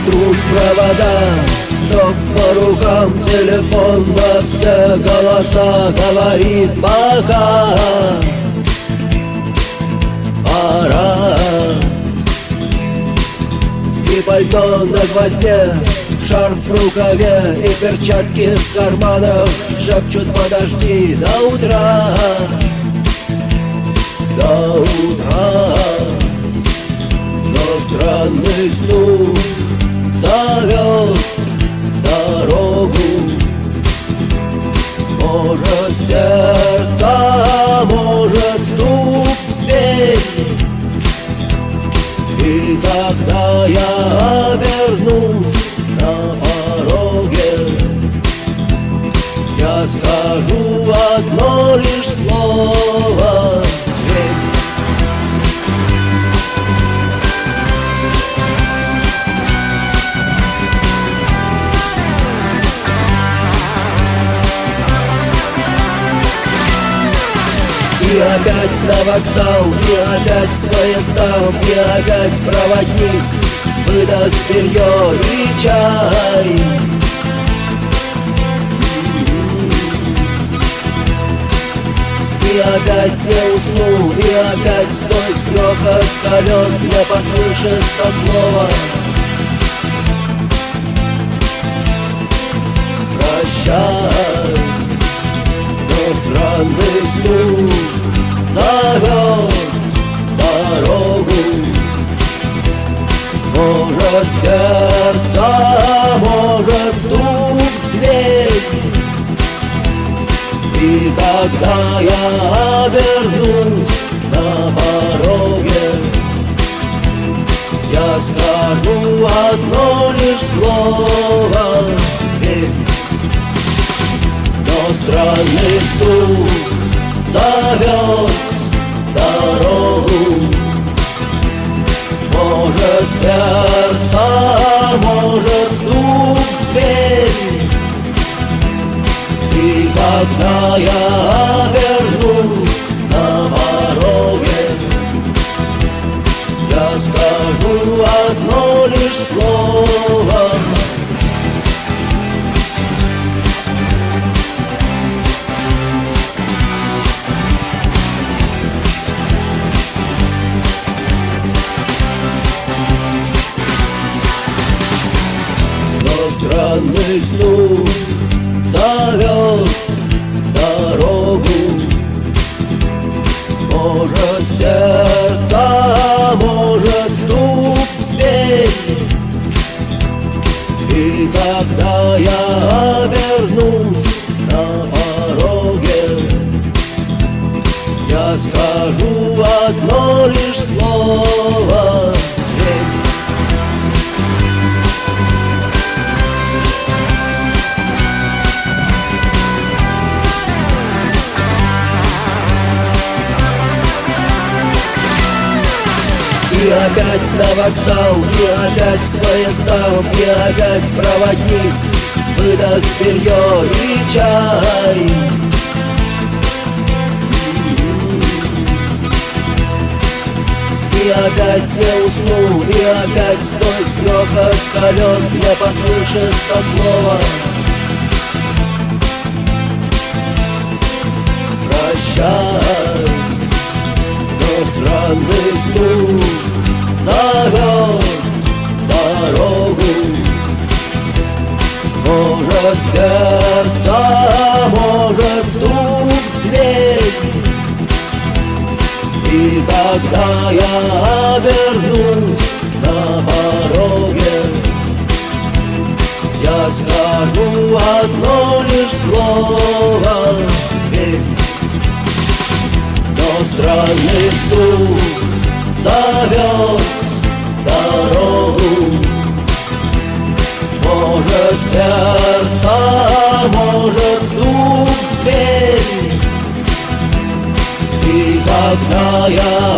струн провода, ток по рукам, телефон во все голоса говорит пока. Пора. И пальто на гвозде, шарф в рукаве и перчатки в карманах шепчут: подожди до утра, до утра. Но странный стук зовет дорогу. Может, сердце, может, стук в дверь. И когда я обернусь на пороге, я скажу одно лишь слово: верь. И опять на вокзал, и опять к поездам, и опять проводник выдаст белье и чай. И опять не усну, и опять сквозь грохот колес мне послышится слово: прощай. Но странный стук зовет дорогу. Может, сердце, может, стук в дверь. И когда я обернусь на пороге, я скажу одно лишь слово: верь. Но странный стук зовет дорогу. Может, сердце, может, стук в дверь. И когда я обернусь на пороге, я скажу одно лишь слово: странный стук зовет дорогу. Может, сердце, может, стук в дверь. И когда я обернусь на пороге, я скажу одно лишь слово: верь. И опять на вокзал, и опять к поездам, и опять проводник выдаст белье и чай. И опять не усну, и опять сквозь грохот колес мне послышится слово: прощай. Но странный стук зовет дорогу. Может, сердце, может, стук в дверь. И когда я обернусь на пороге, я скажу одно лишь слово: верь. Но странный стук зовет дорогу. Может, сердце, может, стук в дверь. И когда я